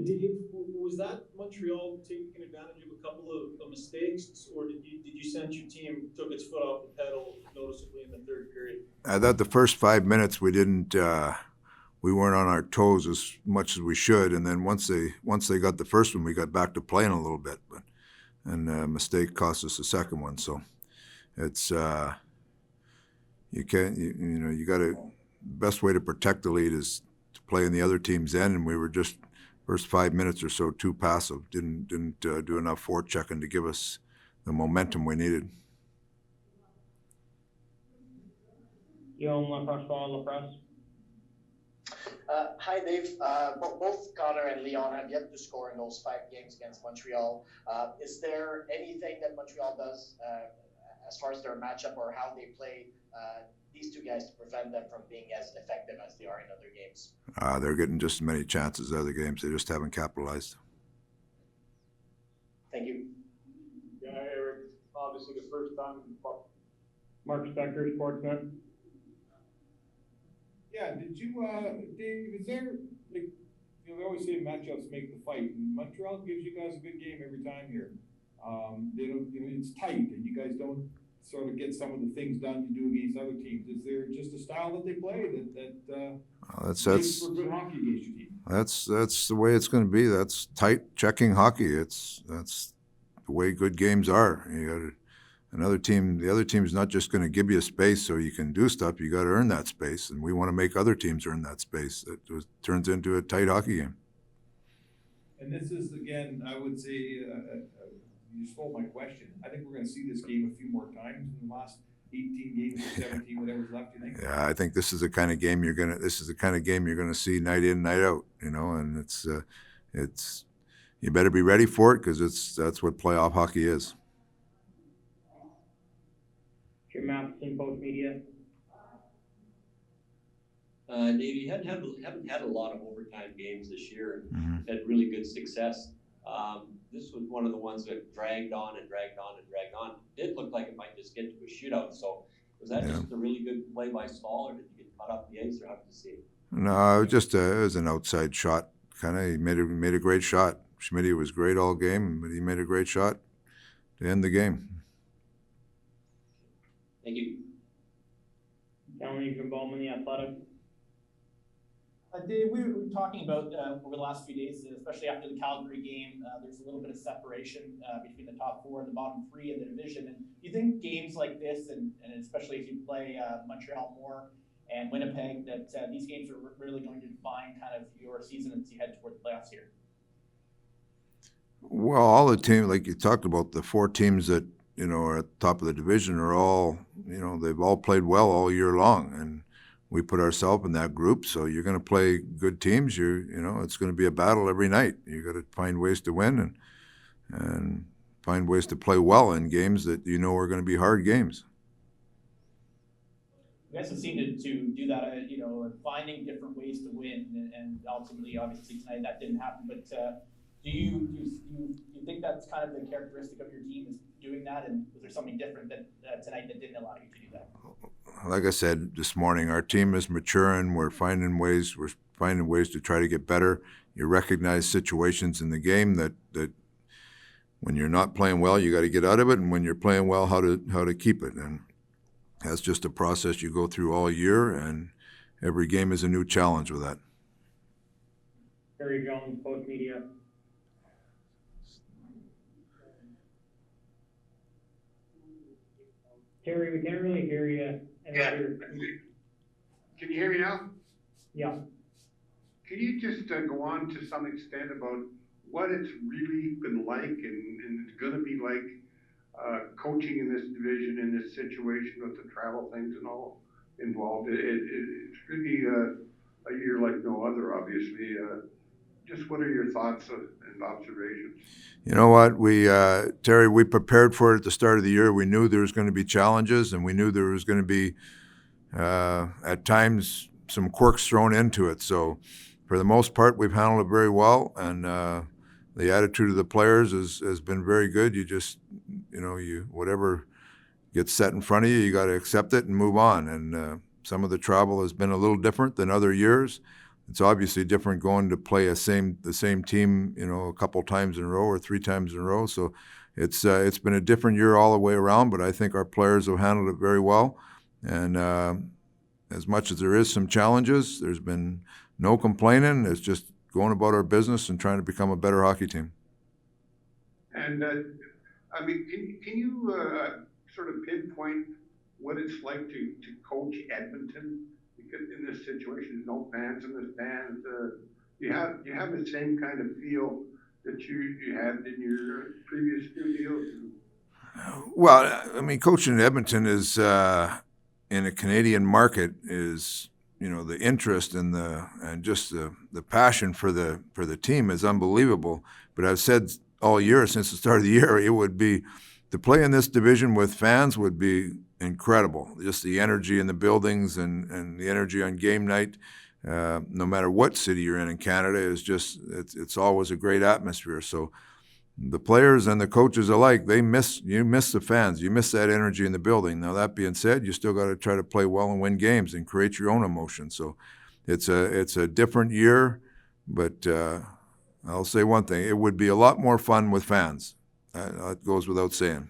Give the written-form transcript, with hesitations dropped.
Dave, was that Montreal taking advantage of a couple of mistakes, or did you sense your team took its foot off the pedal noticeably in the third period? I thought the first 5 minutes we didn't. We weren't on our toes as much as we should, and then once they got the first one, we got back to playing a little bit. But and a mistake cost us the second one. So it's you can't you got to best way to protect the lead is to play in the other team's end, and we were just first 5 minutes or so too passive. Didn't do enough forechecking to give us the momentum we needed. Hi, Dave. Both Connor and Leon have yet to score in those 5 games against Montreal. Is there anything that Montreal does as far as their matchup or how they play these two guys to prevent them from being as effective as they are in other games? They're getting just as many chances as other games. They just haven't capitalized. Thank you. Yeah, Eric, obviously the first time. Mark Spector, Sportsnet. Yeah, did you, Dave, is there, like, they always say matchups make the fight, and Montreal gives you guys a good game every time here. They don't, it's tight, and you guys don't sort of get some of the things done you do against other teams. Is there just a style that they play that That's makes for good hockey against your team? that's the way it's going to be. That's tight checking hockey. That's the way good games are. You got another team. The other team's not just going to give you a space so you can do stuff. You got to earn that space, and we want to make other teams earn that space. It turns into a tight hockey game. And this is, again, I would say, you stole my question. I think we're going to see this game a few more times in the last 18 games or 17, whatever's left. You think? Yeah, I think this is the kind of game you're gonna. This is the kind of game you're gonna see night in, night out. And it's you better be ready for it because that's what playoff hockey is. Jim Matheson, Post Media. Dave, you haven't had a lot of overtime games this year and had really good success. This was one of the ones that dragged on and dragged on and dragged on. It did look like it might just get to a shootout. So was that just a really good play by Stahl, or did you get caught up in the ice, or how did you see it? No, it was an outside shot. Kind of, he made a great shot. Schmidt was great all game, but he made a great shot to end the game. Thank you. County from Bowman, The Athletic. Dave, we were talking about over the last few days, especially after the Calgary game, there's a little bit of separation between the top four and the bottom three in the division. And do you think games like this, and especially if you play Montreal more and Winnipeg, that these games are really going to define kind of your season as you head toward the playoffs here? Well, all the teams, like you talked about, the four teams that are at the top of the division are all, they've all played well all year long, and we put ourselves in that group. So you're going to play good teams. It's going to be a battle every night. You got to find ways to win and find ways to play well in games that are going to be hard games. You guys have seemed to do that, finding different ways to win, and ultimately, obviously tonight that didn't happen. But do you think that's kind of the characteristic of your team, is doing that? And was there something different that tonight that didn't allow you to do that? Like I said this morning, our team is maturing. We're finding ways to try to get better. You recognize situations in the game that when you're not playing well, you got to get out of it, and when you're playing well, how to keep it. And that's just a process you go through all year, and every game is a new challenge with that. Terry Jones, Post Media. Terry, we can't really hear you. Yeah. Can you hear me now? Yeah. Can you just go on to some extent about what it's really been like and it's going to be like coaching in this division, in this situation with the travel things and all involved? It's really a year like no other, obviously. Just what are your thoughts and observations? You know what, Terry, we prepared for it at the start of the year. We knew there was going to be challenges, and we knew there was going to be, at times, some quirks thrown into it. So, for the most part, we've handled it very well, and the attitude of the players has been very good. You just, whatever gets set in front of you, you got to accept it and move on. And some of the travel has been a little different than other years. it's obviously different going to play the same team, a couple times in a row or 3 times in a row. So it's been a different year all the way around, but I think our players have handled it very well. And as much as there is some challenges, there's been no complaining. It's just going about our business and trying to become a better hockey team. And I mean, can you sort of pinpoint what it's like to coach Edmonton? Because in this situation, there's no fans in the stands. You have the same kind of feel that you had in your previous few deals. Well, I mean, coaching in Edmonton is in a Canadian market is the interest and just the passion for the team is unbelievable. But I've said all year since the start of the year, it would be to play in this division with fans would be incredible. Just the energy in the buildings and the energy on game night, no matter what city you're in Canada, is just it's always a great atmosphere. So the players and the coaches alike, you miss the fans, you miss that energy in the building. Now that being said, you still got to try to play well and win games and create your own emotion. So it's a different year, but I'll say one thing: it would be a lot more fun with fans. That goes without saying.